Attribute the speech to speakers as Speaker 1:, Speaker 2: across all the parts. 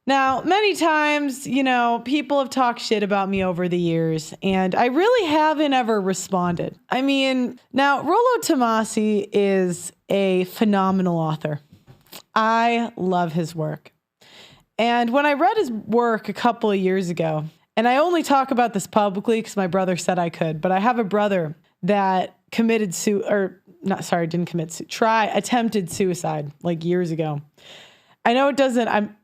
Speaker 1: Now, many times, people have talked shit about me over the years, and I really haven't ever responded. I mean, now, Rollo Tomassi is a phenomenal author. I love his work. And when I read his work a couple of years ago, and I only talk about this publicly because my brother said I could, but I have a brother that attempted suicide like years ago. I know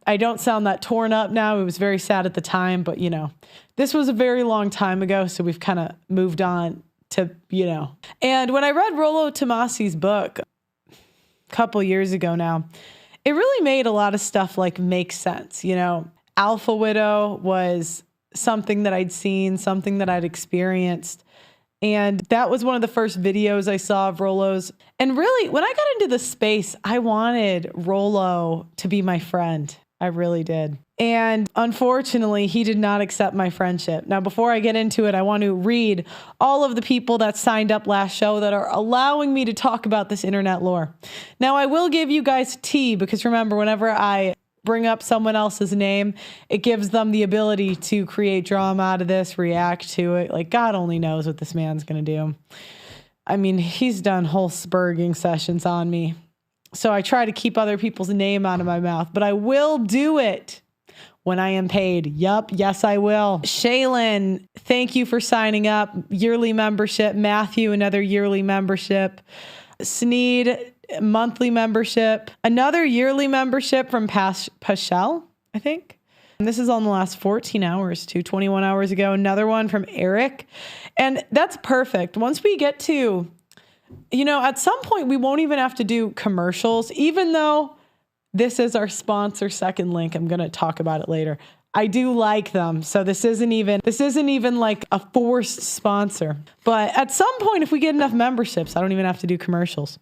Speaker 1: I don't sound that torn up now. It was very sad at the time, but this was a very long time ago. So we've kind of moved on to, and when I read Rollo Tomassi's book a couple years ago now, it really made a lot of stuff make sense. Alpha Widow was something that I'd seen, something that I'd experienced. And that was one of the first videos I saw of Rollo's. And really, when I got into the space, I wanted Rollo to be my friend. I really did. And unfortunately, he did not accept my friendship. Now, before I get into it, I want to read all of the people that signed up last show that are allowing me to talk about this internet lore. Now, I will give you guys tea because remember, whenever I bring up someone else's name, it gives them the ability to create drama out of this, react to it. God only knows what this man's going to do. I mean, he's done whole spurging sessions on me. So I try to keep other people's name out of my mouth, but I will do it when I am paid. Yup. Yes, I will. Shaylin, thank you for signing up. Yearly membership. Matthew, another yearly membership. Sneed, monthly membership, another yearly membership from Pashel, I think. And this is on the last 14 hours to 21 hours ago. Another one from Eric. And that's perfect. Once we get to, at some point we won't even have to do commercials, even though this is our sponsor second link. I'm going to talk about it later. I do like them. So this isn't even like a forced sponsor. But at some point, if we get enough memberships, I don't even have to do commercials.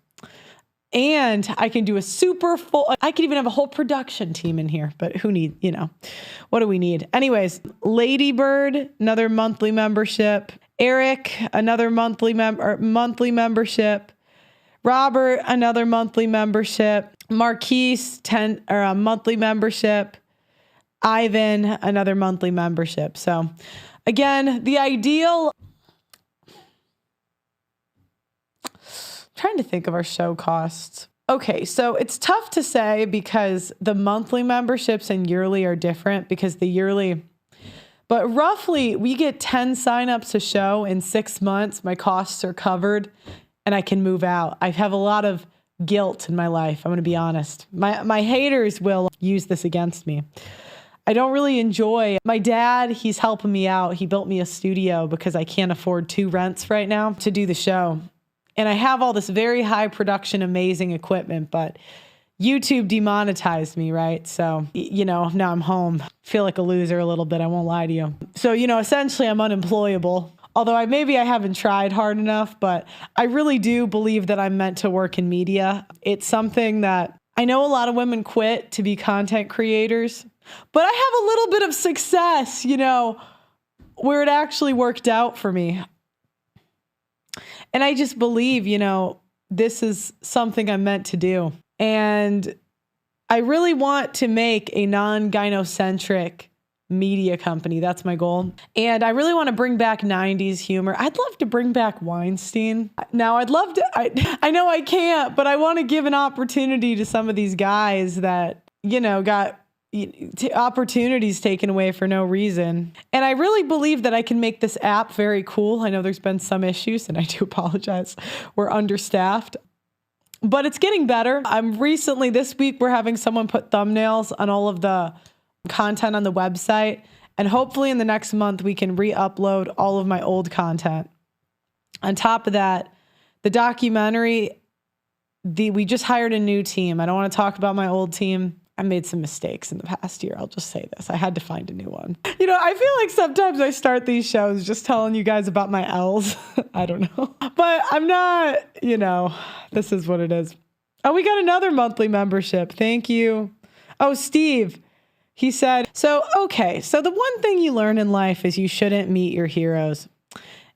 Speaker 1: And I can do I could even have a whole production team in here, but what do we need? Anyways, Ladybird, another monthly membership. Eric, another monthly membership. Robert, another monthly membership. Marquise, a monthly membership. Ivan, another monthly membership. So again, the ideal, trying to think of our show costs. Okay, so it's tough to say because the monthly memberships and yearly are different because the yearly, but roughly we get 10 signups a show in 6 months. My costs are covered and I can move out. I have a lot of guilt in my life. I'm going to be honest. My haters will use this against me. I don't really enjoy my dad. He's helping me out. He built me a studio because I can't afford 2 rents right now to do the show. And I have all this very high production, amazing equipment, but YouTube demonetized me, right? So, now I'm home. Feel like a loser a little bit. I won't lie to you. So, essentially I'm unemployable. Although I haven't tried hard enough, but I really do believe that I'm meant to work in media. It's something that I know a lot of women quit to be content creators, but I have a little bit of success, where it actually worked out for me. And I just believe, this is something I'm meant to do. And I really want to make a non-gynocentric media company. That's my goal. And I really want to bring back 90s humor. I'd love to bring back Weinstein. Now, I'd love to, I know I can't, but I want to give an opportunity to some of these guys that, got opportunities taken away for no reason. And I really believe that I can make this app very cool. I know there's been some issues and I do apologize. We're understaffed, but it's getting better. This week, we're having someone put thumbnails on all of the content on the website. And hopefully in the next month, we can re-upload all of my old content. On top of that, the documentary, we just hired a new team. I don't want to talk about my old team. I made some mistakes in the past year. I'll just say this. I had to find a new one. I feel like sometimes I start these shows just telling you guys about my L's. I don't know. But I'm not, this is what it is. Oh, we got another monthly membership. Thank you. Oh, Steve. He said, so the one thing you learn in life is you shouldn't meet your heroes.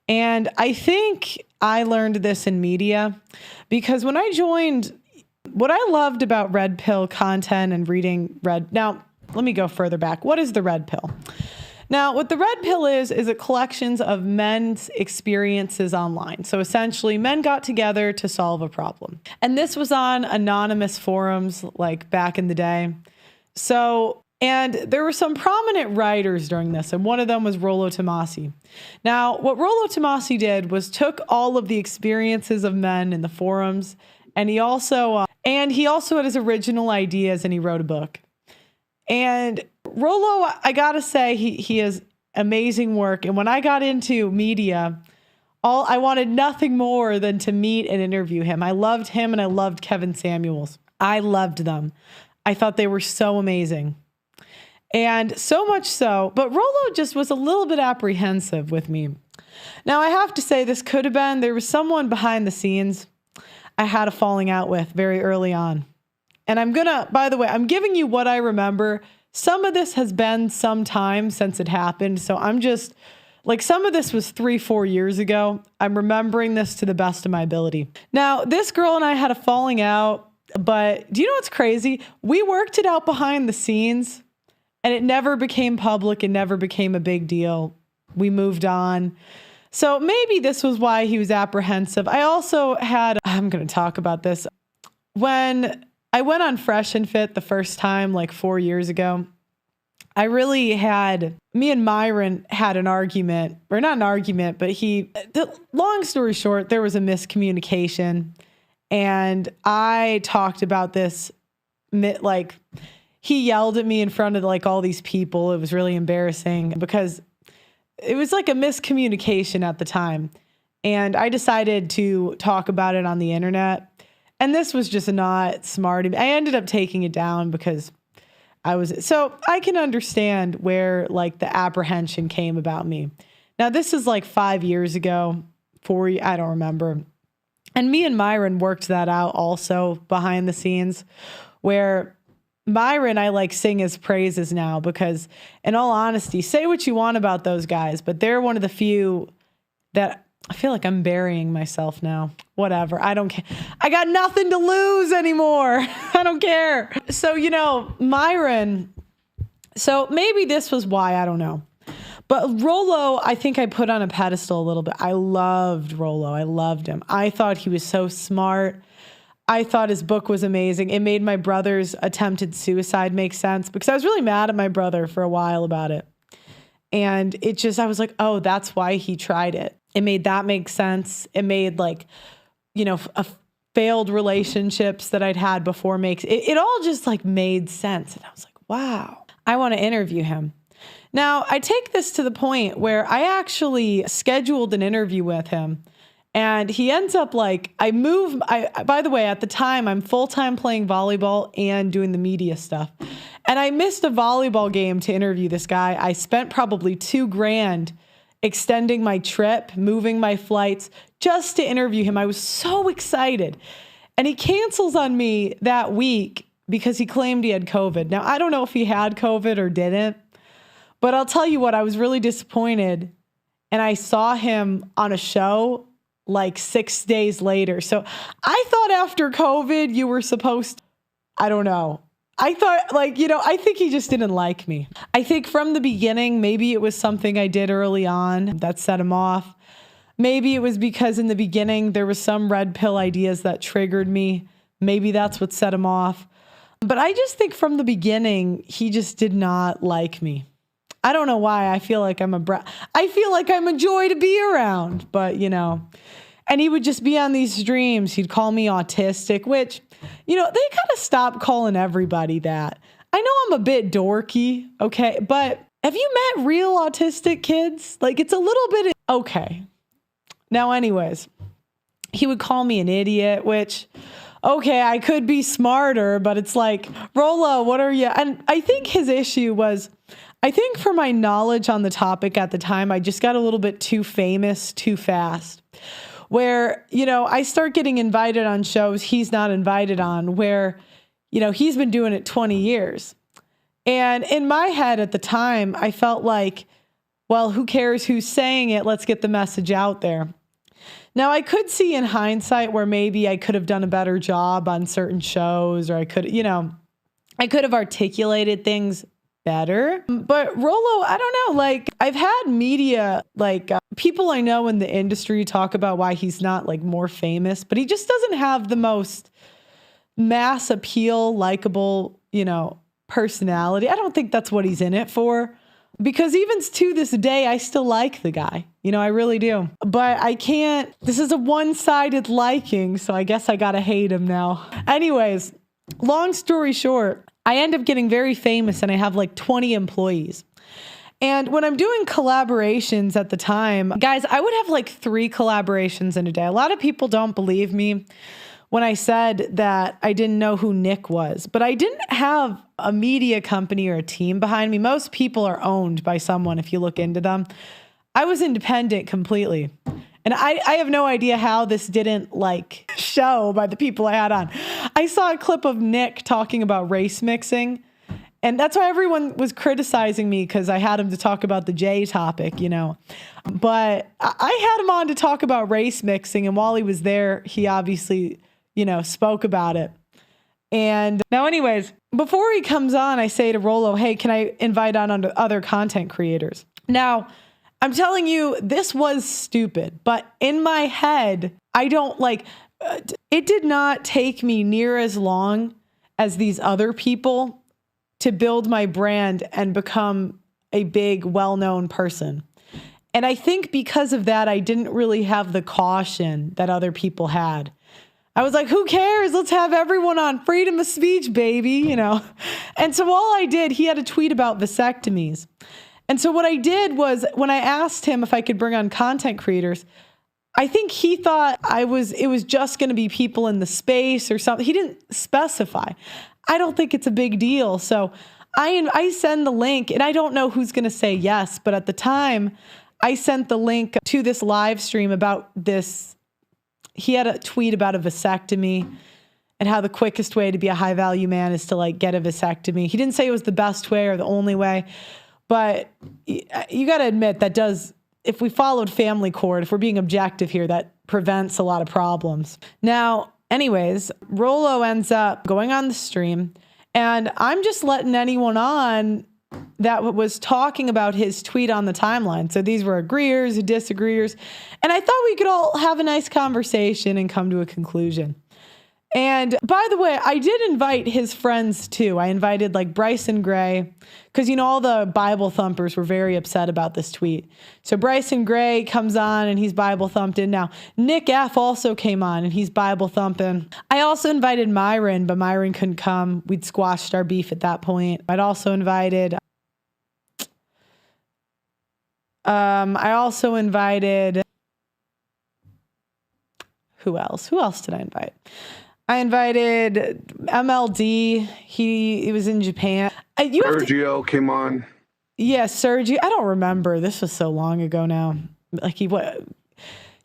Speaker 1: And I think I learned this in media because when I joined, what I loved about Red Pill content and reading now, let me go further back. What is the red pill? Now, what the red pill is a collection of men's experiences online. So essentially, men got together to solve a problem. And this was on anonymous forums like back in the day. So, and there were some prominent writers during this, and one of them was Rollo Tomassi. Now, what Rollo Tomassi did was took all of the experiences of men in the forums, and he also had his original ideas, and he wrote a book. And Rollo, I gotta say, he has amazing work. And when I got into media, I wanted nothing more than to meet and interview him. I loved him and I loved Kevin Samuels. I loved them. I thought they were so amazing. And so much so, but Rollo just was a little bit apprehensive with me. Now, I have to say this could have been, there was someone behind the scenes I had a falling out with very early on. And by the way, I'm giving you what I remember. Some of this has been some time since it happened. So I'm just like, some of this was 3-4 years ago. I'm remembering this to the best of my ability. Now, this girl and I had a falling out, but do you know what's crazy? We worked it out behind the scenes and it never became public. It never became a big deal. We moved on. So maybe this was why he was apprehensive. I also I'm going to talk about this. When I went on Fresh and Fit the first time, like 4 years ago, me and Myron had an argument, or not an argument, but long story short, there was a miscommunication. And I talked about this, like, he yelled at me in front of like all these people. It was really embarrassing because it was like a miscommunication at the time. And I decided to talk about it on the internet. And this was just not smart. I ended up taking it down because so I can understand where like the apprehension came about me. Now this is like 5 years ago, I don't remember. And me and Myron worked that out also behind the scenes, where Myron, I like sing his praises now because, in all honesty, say what you want about those guys, but they're one of the few that I feel like I'm burying myself now. Whatever. I don't care. I got nothing to lose anymore. I don't care. So, Myron, so maybe this was why, I don't know. But Rolo, I think I put on a pedestal a little bit. I loved Rolo. I loved him. I thought he was so smart. I thought his book was amazing. It made my brother's attempted suicide make sense because I was really mad at my brother for a while about it. And I was like, oh, that's why he tried it. It made that make sense. It made failed relationships that I'd had before it all just like made sense. And I was like, wow, I want to interview him. Now I take this to the point where I actually scheduled an interview with him. And he ends up by the way, at the time, I'm full-time playing volleyball and doing the media stuff. And I missed a volleyball game to interview this guy. I spent probably $2,000 extending my trip, moving my flights just to interview him. I was so excited. And he cancels on me that week because he claimed he had COVID. Now, I don't know if he had COVID or didn't, but I'll tell you what, I was really disappointed. And I saw him on a show like 6 days later. So I thought after COVID, you were supposed to, I don't know. I thought I think he just didn't like me. I think from the beginning, maybe it was something I did early on that set him off. Maybe it was because in the beginning, there was some red pill ideas that triggered me. Maybe that's what set him off. But I just think from the beginning, he just did not like me. I don't know why. I feel like I'm a joy to be around, but and he would just be on these streams. He'd call me autistic, which, they kind of stopped calling everybody that. I know I'm a bit dorky, okay, but have you met real autistic kids? Like, it's a little bit, okay. Now, anyways, he would call me an idiot, which, okay, I could be smarter, but it's like, Rolo, what are you? And I think his issue was, I think for my knowledge on the topic at the time, I just got a little bit too famous too fast. Where, I start getting invited on shows he's not invited on, where, he's been doing it 20 years. And in my head at the time, I felt like, well, who cares who's saying it? Let's get the message out there. Now, I could see in hindsight where maybe I could have done a better job on certain shows, or I could have articulated things better. But Rollo, I don't know, like I've had media, like people I know in the industry talk about why he's not like more famous, but he just doesn't have the most mass appeal, likable, personality. I don't think that's what he's in it for. Because even to this day, I still like the guy. I really do. But I can't, this is a one-sided liking, so I guess I gotta hate him now. Anyways, long story short, I end up getting very famous and I have like 20 employees. And when I'm doing collaborations at the time, guys, I would have like 3 collaborations in a day. A lot of people don't believe me when I said that I didn't know who Nick was, but I didn't have a media company or a team behind me. Most people are owned by someone if you look into them. I was independent completely. And I have no idea how this didn't like show by the people I had on. I saw a clip of Nick talking about race mixing. And that's why everyone was criticizing me because I had him to talk about the J topic, But I had him on to talk about race mixing. And while he was there, he obviously, spoke about it. And now anyways, before he comes on, I say to Rollo, hey, can I invite on other content creators? Now, I'm telling you, this was stupid, but in my head, I don't it did not take me near as long as these other people to build my brand and become a big, well-known person. And I think because of that, I didn't really have the caution that other people had. I was like, who cares? Let's have everyone on. Freedom of speech, baby, And so all I did, he had a tweet about vasectomies. And so what I did was when I asked him if I could bring on content creators, I think he thought it was just going to be people in the space or something. He didn't specify. I don't think it's a big deal. So I send the link and I don't know who's going to say yes. But at the time I sent the link to this live stream about this. He had a tweet about a vasectomy and how the quickest way to be a high value man is to get a vasectomy. He didn't say it was the best way or the only way, but you got to admit that if we followed family court, if we're being objective here, that prevents a lot of problems. Now, anyways, Rollo ends up going on the stream and I'm just letting anyone on that was talking about his tweet on the timeline. So these were agreeers, disagreeers. And I thought we could all have a nice conversation and come to a conclusion. And by the way, I did invite his friends too. I invited Bryson Gray because, all the Bible thumpers were very upset about this tweet. So Bryson Gray comes on and he's Bible thumping. Now, Nick F also came on and he's Bible thumping. I also invited Myron, but Myron couldn't come. We'd squashed our beef at that point. I also invited who else? Who else did I invite? I invited MLD. He was in Japan.
Speaker 2: Sergio came on.
Speaker 1: Yeah, Sergio. I don't remember. This was so long ago now.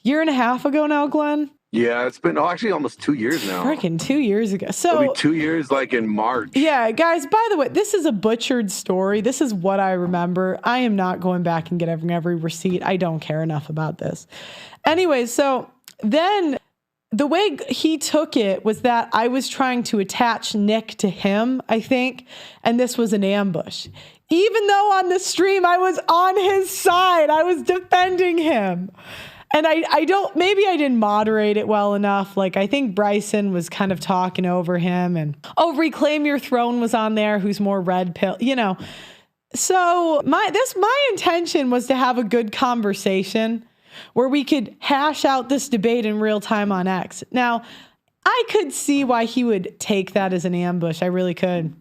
Speaker 1: Year and a half ago now, Glenn?
Speaker 2: Yeah, it's been actually almost 2 years now.
Speaker 1: Freaking 2 years ago. So
Speaker 2: it'll be 2 years in March.
Speaker 1: Yeah, guys, by the way, this is a butchered story. This is what I remember. I am not going back and getting every receipt. I don't care enough about this. Anyway, so then the way he took it was that I was trying to attach Nick to him, I think, and this was an ambush. Even though on the stream I was on his side, I was defending him. And maybe I didn't moderate it well enough. I think Bryson was kind of talking over him and, Reclaim Your Throne was on there, who's more red pill, So my intention was to have a good conversation where we could hash out this debate in real time on X. Now, I could see why he would take that as an ambush. I really could.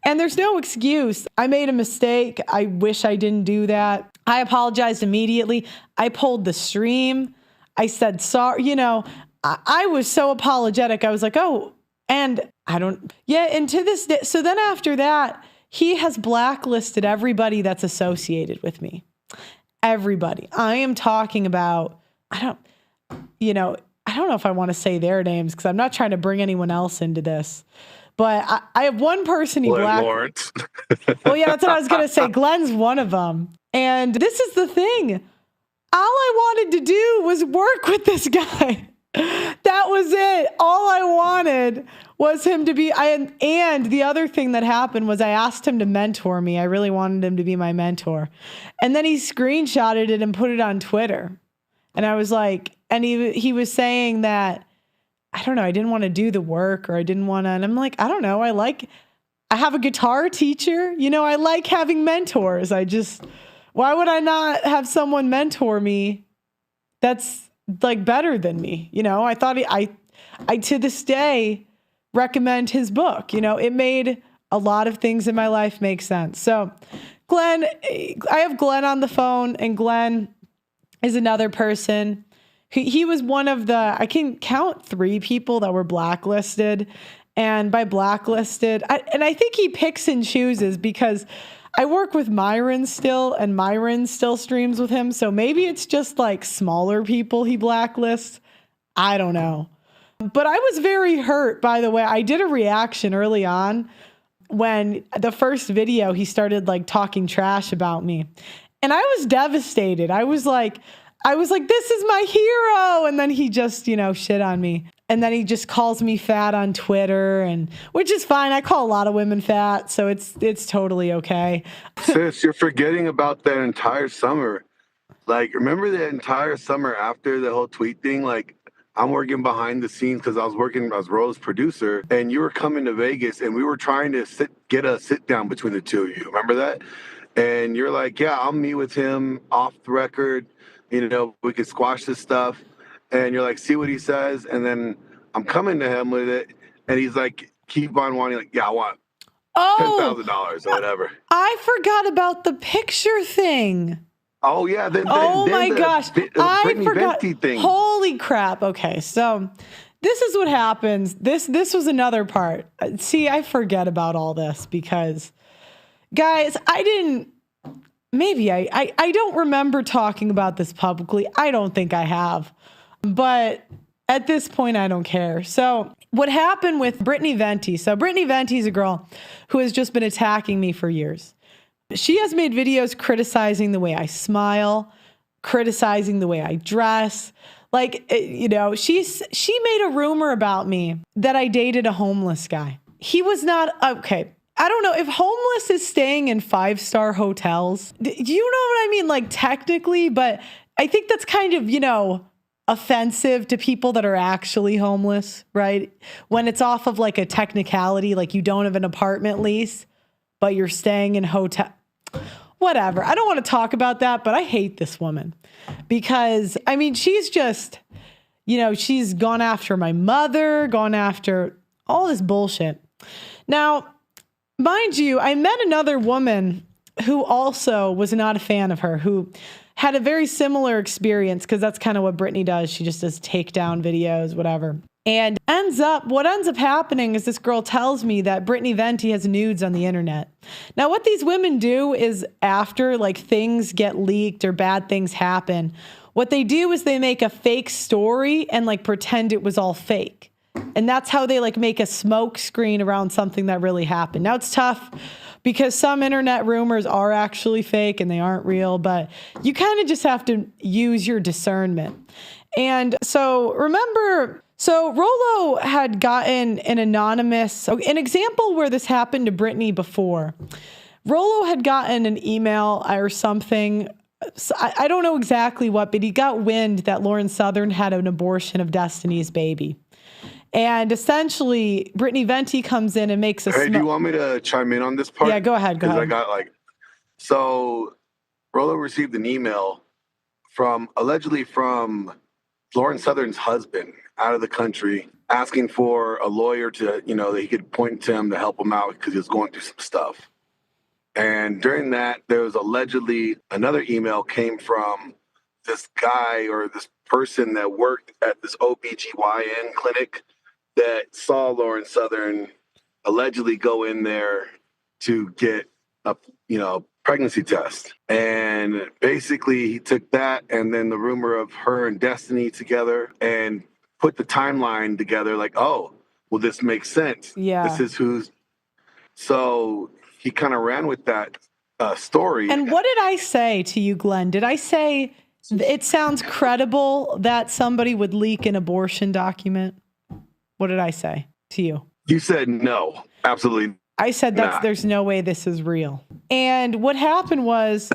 Speaker 1: And there's no excuse. I made a mistake. I wish I didn't do that. I apologized immediately. I pulled the stream. I said sorry. I was so apologetic. I was like, and to this day. So then after that, he has blacklisted everybody that's associated with me. Everybody. I am talking about, I don't know if I want to say their names because I'm not trying to bring anyone else into this. But I have one person he
Speaker 2: Lawrence.
Speaker 1: Well, yeah, that's what I was going to say. Glenn's one of them. And this is the thing. All I wanted to do was work with this guy. That was it. All I wanted was him to be, and the other thing that happened was I asked him to mentor me. I really wanted him to be my mentor. And then he screenshotted it and put it on Twitter. And I was like, and he was saying that, I don't know, I didn't want to do the work, or I didn't want to, and I'm like, I don't know. I have a guitar teacher. I like having mentors. Why would I not have someone mentor me that's like better than me? I thought I to this day recommend his book. It made a lot of things in my life make sense. So Glenn, I have Glenn on the phone, and Glenn is another person. He was one of I can count 3 people that were blacklisted. And by blacklisted, I think he picks and chooses, because I work with Myron still, and Myron still streams with him. So maybe it's just like smaller people he blacklists. I don't know. But I was very hurt, by the way. I did a reaction early on when the first video he started like talking trash about me. And I was devastated. I was like, this is my hero. And then he just, shit on me. And then he just calls me fat on Twitter, and which is fine. I call a lot of women fat, so it's totally okay.
Speaker 2: Sis, you're forgetting about that entire summer. Like, remember the entire summer after the whole tweet thing? Like, I'm working behind the scenes because I was working as Rolo's producer, and you were coming to Vegas, and we were trying to get a sit down between the two of you. Remember that? And you're like, yeah, I'll meet with him off the record. We could squash this stuff. And you're like, see what he says. And then I'm coming to him with it. And he's like, keep on wanting, like, yeah, I want $10,000 or whatever.
Speaker 1: I forgot about the picture thing.
Speaker 2: Oh, yeah.
Speaker 1: Oh, my gosh. I forgot.
Speaker 2: Thing.
Speaker 1: Holy crap. Okay. So this is what happens. This was another part. See, I forget about all this because, guys, I don't remember talking about this publicly. I don't think I have. But at this point, I don't care. So what happened with Brittany Venti? So Brittany Venti is a girl who has just been attacking me for years. She has made videos criticizing the way I smile, criticizing the way I dress. Like, she made a rumor about me that I dated a homeless guy. He was not, okay. I don't know if homeless is staying in 5-star hotels. Do you know what I mean? Like, technically, but I think that's kind of, offensive to people that are actually homeless, right? When it's off of like a technicality, like you don't have an apartment lease, but you're staying in hotel. Whatever. I don't want to talk about that, but I hate this woman because, she's just, she's gone after my mother, gone after all this bullshit. Now, mind you, I met another woman who also was not a fan of her, who had a very similar experience, because that's kind of what Brittany does. She just does takedown videos, whatever. And what ends up happening is this girl tells me that Brittany Venti has nudes on the internet. Now, what these women do is after like things get leaked or bad things happen, what they do is they make a fake story and like pretend it was all fake. And that's how they like make a smoke screen around something that really happened. Now it's tough because some internet rumors are actually fake and they aren't real, but you kind of just have to use your discernment. And so Rollo had gotten an example where this happened to Brittany before. Rollo had gotten an email or something. I don't know exactly what, but he got wind that Lauren Southern had an abortion of Destiny's baby. And essentially, Brittany Venti comes in and makes a...
Speaker 2: Hey, do you want me to chime in on this part?
Speaker 1: Yeah, go ahead.
Speaker 2: Because I got so Rollo received an email allegedly from Lauren Southern's husband out of the country, asking for a lawyer to, that he could point to him to help him out because he was going through some stuff. And during that, there was allegedly another email came from this guy or this person that worked at this OBGYN clinic that saw Lauren Southern allegedly go in there to get a pregnancy test. And basically he took that and then the rumor of her and Destiny together and put the timeline together like, oh, well, this makes sense.
Speaker 1: Yeah.
Speaker 2: This is who's... So he kind of ran with that story.
Speaker 1: And what did I say to you, Glenn? Did I say It sounds credible that somebody would leak an abortion document. What did I say to you?
Speaker 2: You said no, absolutely.
Speaker 1: I said there's no way this is real. And what happened was,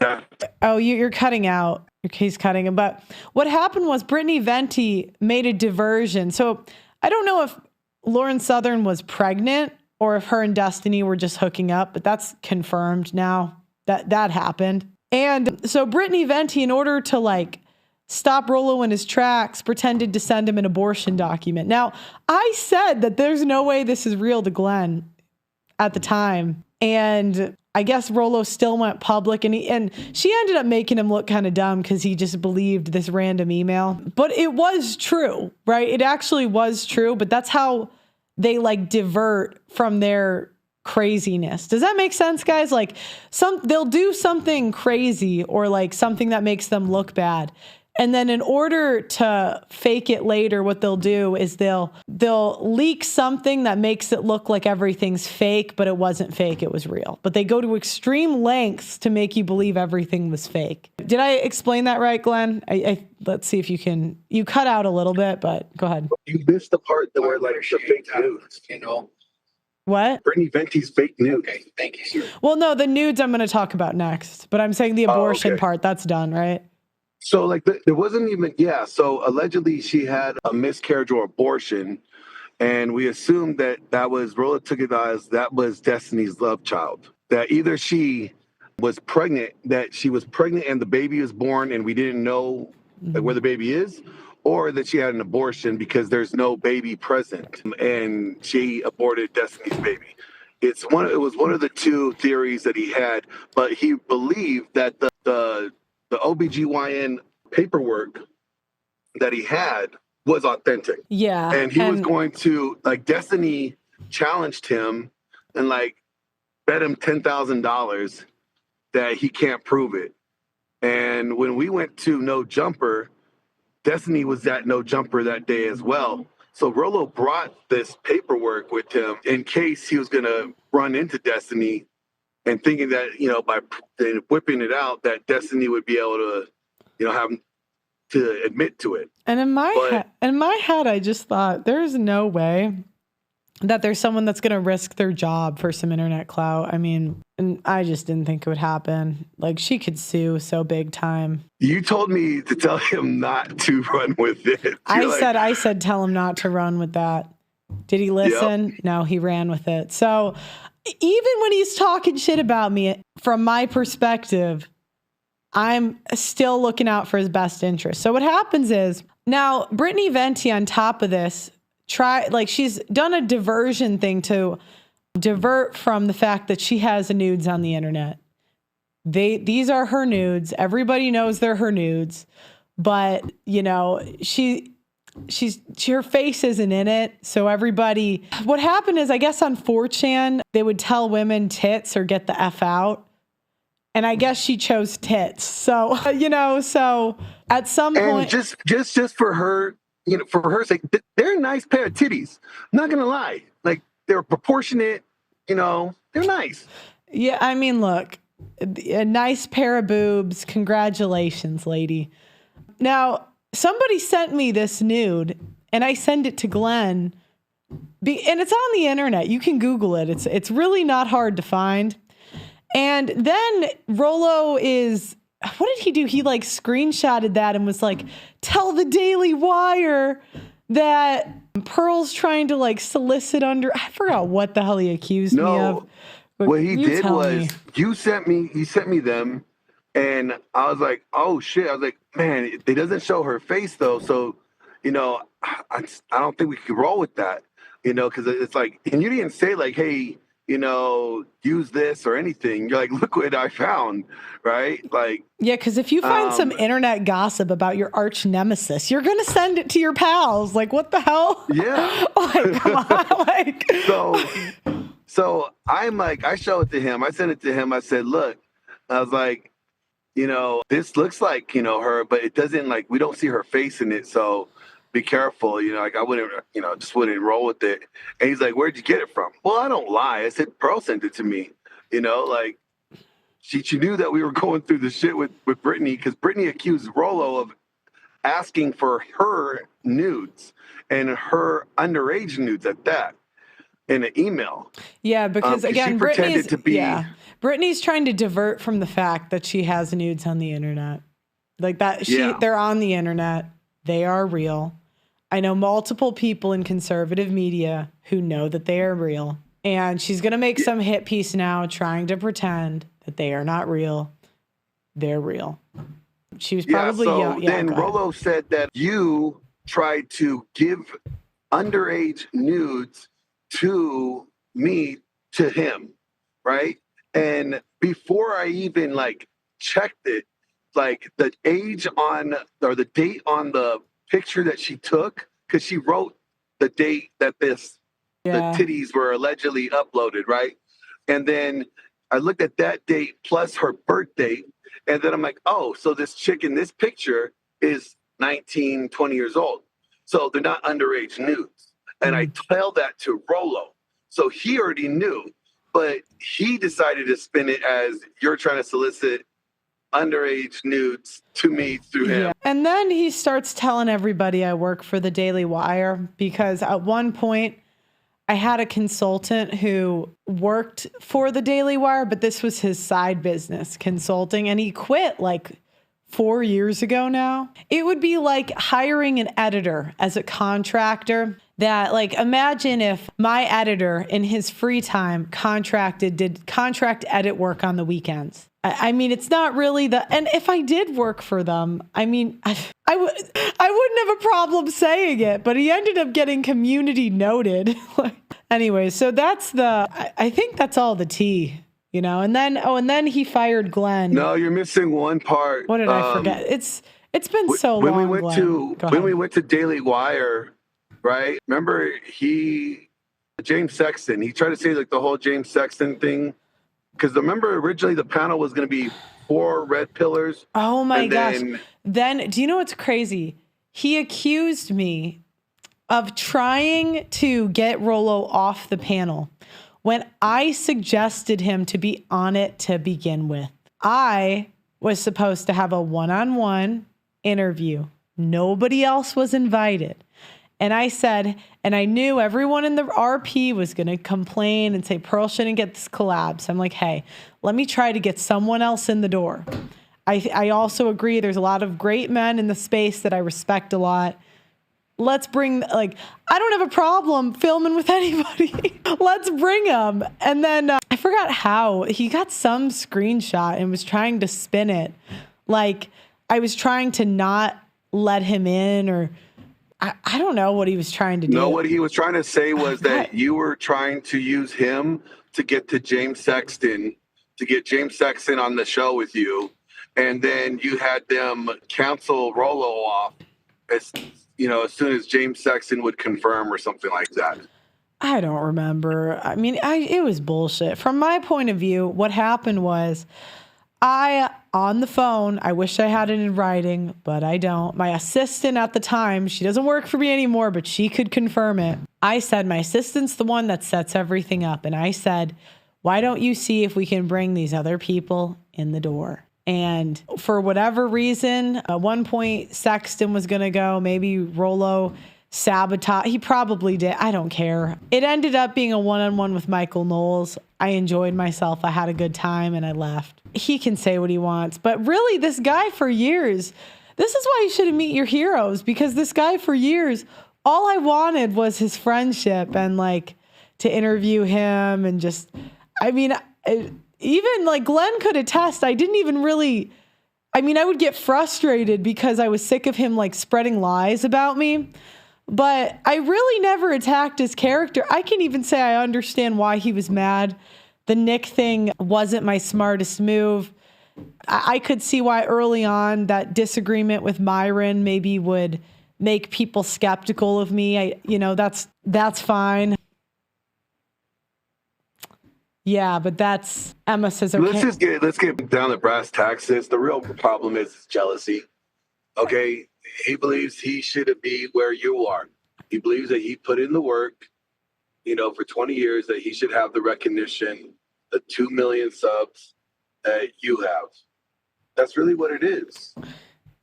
Speaker 1: you're cutting out. He's cutting him. But what happened was Brittany Venti made a diversion. So I don't know if Lauren Southern was pregnant or if her and Destiny were just hooking up, but that's confirmed now that happened. And so Brittany Venti, in order to stop Rollo in his tracks, pretended to send him an abortion document. Now, I said that there's no way this is real to Glenn at the time. And I guess Rollo still went public, and she ended up making him look kind of dumb because he just believed this random email. But it was true, right? It actually was true, but that's how they divert from their craziness. Does that make sense, guys? They'll do something crazy or something that makes them look bad. And then in order to fake it later, what they'll do is they'll leak something that makes it look like everything's fake, but it wasn't fake, it was real. But they go to extreme lengths to make you believe everything was fake. Did I explain that right, Glenn? Let's see if you can. You cut out a little bit, but go ahead.
Speaker 2: You missed the part that where the fake news,
Speaker 1: What?
Speaker 2: Brittany Venti's fake news.
Speaker 3: Okay, thank you, sir.
Speaker 1: Well, no, the nudes I'm going to talk about next, but I'm saying the abortion part, that's done, right?
Speaker 2: So there wasn't even, so allegedly she had a miscarriage or abortion, and we assumed that was, Rolo took it as that was Destiny's love child. That either she was pregnant, and the baby was born and we didn't know where the baby is, or that she had an abortion because there's no baby present and she aborted Destiny's baby. It was one of the two theories that he had, but he believed that the OBGYN paperwork that he had was authentic.
Speaker 1: Yeah.
Speaker 2: And he was going to, Destiny challenged him and bet him $10,000 that he can't prove it. And when we went to No Jumper, Destiny was at No Jumper that day as well. So Rollo brought this paperwork with him in case he was going to run into Destiny, and thinking that, by whipping it out, that Destiny would be able to, have him to admit to it.
Speaker 1: And in my head, I just thought there's no way that there's someone that's going to risk their job for some internet clout. I mean, and I just didn't think it would happen. She could sue so big time.
Speaker 2: You told me to tell him not to run with it.
Speaker 1: I said, tell him not to run with that. Did he listen? Yep. No, he ran with it. So even when he's talking shit about me, from my perspective, I'm still looking out for his best interest. So what happens is, now Brittany Venti, on top of this, she's done a diversion thing to divert from the fact that she has nudes on the internet. These are her nudes. Everybody knows they're her nudes, but her face isn't in it. So what happened is, I guess on 4chan, they would tell women tits or get the F out. And I guess she chose tits. So, so at some point.
Speaker 2: And just for her, for her sake, they're a nice pair of titties. I'm not going to lie. They're proportionate, they're nice.
Speaker 1: Yeah. I mean, look, a nice pair of boobs. Congratulations, lady. Now, somebody sent me this nude, and I send it to Glenn, and it's on the internet. You can Google it. It's really not hard to find. And then Rollo what did he do? He screenshotted that and was like, tell the Daily Wire that Pearl's trying to solicit under, I forgot what the hell he accused me of.
Speaker 2: But what he did was, he sent me them. And I was like, oh shit. I was like, man, it doesn't show her face though. So, I don't think we could roll with that, because it's and you didn't say hey, use this or anything. You're like, look what I found, right?
Speaker 1: Yeah, because if you find some internet gossip about your arch nemesis, you're gonna send it to your pals. What the hell?
Speaker 2: Yeah.
Speaker 1: Come on.
Speaker 2: So I'm I show it to him. I sent it to him. I said, look, I was like, this looks like, her, but it doesn't we don't see her face in it. So be careful, I wouldn't, just wouldn't roll with it. And he's like, where'd you get it from? Well, I don't lie. I said, Pearl sent it to me, she knew that we were going through the shit with Brittany, because Brittany accused Rollo of asking for her nudes and her underage nudes at that in an email.
Speaker 1: Yeah, because again,
Speaker 2: she pretended to be.
Speaker 1: Brittany's trying to divert from the fact that she has nudes on the internet. Like that, they're on the internet. They are real. I know multiple people in conservative media who know that they are real. And she's going to make some hit piece now trying to pretend that they are not real. They're real. She was probably young.
Speaker 2: Then Rollo said that you tried to give underage nudes to me, to him, right? And before I even checked it, the age on, or the date on the picture that she took, because she wrote the date that the titties were allegedly uploaded, right? And then I looked at that date plus her birth date, and then I'm like, oh, so this chick in this picture is 19, 20 years old. So they're not underage nudes. And I tell that to Rollo. So he already knew, but he decided to spin it as you're trying to solicit underage nudes to me through him.
Speaker 1: Yeah. And then he starts telling everybody I work for the Daily Wire, because at one point I had a consultant who worked for the Daily Wire, but this was his side business, consulting, and he quit 4 years ago now. It would be like hiring an editor as a contractor. That imagine if my editor in his free time did contract edit work on the weekends. I mean, it's not really and if I did work for them, I mean, I wouldn't have a problem saying it, but he ended up getting community noted. Anyway, so I think that's all the tea, and then he fired Glenn.
Speaker 2: No, you're missing one part.
Speaker 1: What did I forget? It's been so long.
Speaker 2: When we went to Daily Wire, right? Remember James Sexton, he tried to say the whole James Sexton thing. Because remember, originally the panel was going to be 4 red pillars.
Speaker 1: Oh my gosh. Then, do you know what's crazy? He accused me of trying to get Rollo off the panel when I suggested him to be on it to begin with. I was supposed to have a one-on-one interview. Nobody else was invited. And I said, and I knew everyone in the RP was going to complain and say, Pearl shouldn't get this collab. So I'm like, hey, let me try to get someone else in the door. I also agree there's a lot of great men in the space that I respect a lot. Let's bring, I don't have a problem filming with anybody. Let's bring them. And then I forgot how. He got some screenshot and was trying to spin it. I was trying to not let him in, or I don't know what he was trying to do.
Speaker 2: No, what he was trying to say was that you were trying to use him to get James Sexton on the show with you. And then you had them cancel Rollo off as soon as James Sexton would confirm or something like that.
Speaker 1: I don't remember. I mean, it was bullshit. From my point of view, what happened was on the phone, I wish I had it in writing, but I don't. My assistant at the time, she doesn't work for me anymore, but she could confirm it. I said, my assistant's the one that sets everything up. And I said, why don't you see if we can bring these other people in the door? And for whatever reason, at one point, Sexton was going to go. Maybe Rollo sabotage. He probably did. I don't care. It ended up being a one-on-one with Michael Knowles. I enjoyed myself. I had a good time and I left. He can say what he wants. But really, this guy for years, this is why you shouldn't meet your heroes, because this guy for years, all I wanted was his friendship and to interview him and just, I mean, even Glenn could attest, I didn't even really, I would get frustrated because I was sick of him spreading lies about me. But I really never attacked his character. I can even say I understand why he was mad. The Nick thing wasn't my smartest move. I could see why early on that disagreement with Myron maybe would make people skeptical of me. That's fine. Yeah, but Emma says, okay.
Speaker 2: Let's get down to brass tacks. The real problem is jealousy. Okay. He believes he should be where you are. He believes that he put in the work, for 20 years, that he should have the recognition, the 2 million subs, that you have. That's really what it is.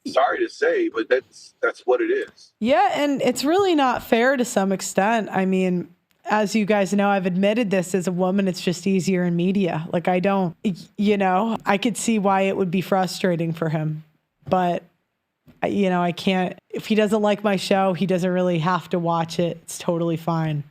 Speaker 2: Sorry to say, but that's what it is.
Speaker 1: Yeah, and it's really not fair to some extent. I mean, as you guys know, I've admitted this as a woman, it's just easier in media. Like, I don't, I could see why it would be frustrating for him. But, I can't, if he doesn't like my show, he doesn't really have to watch it. It's totally fine.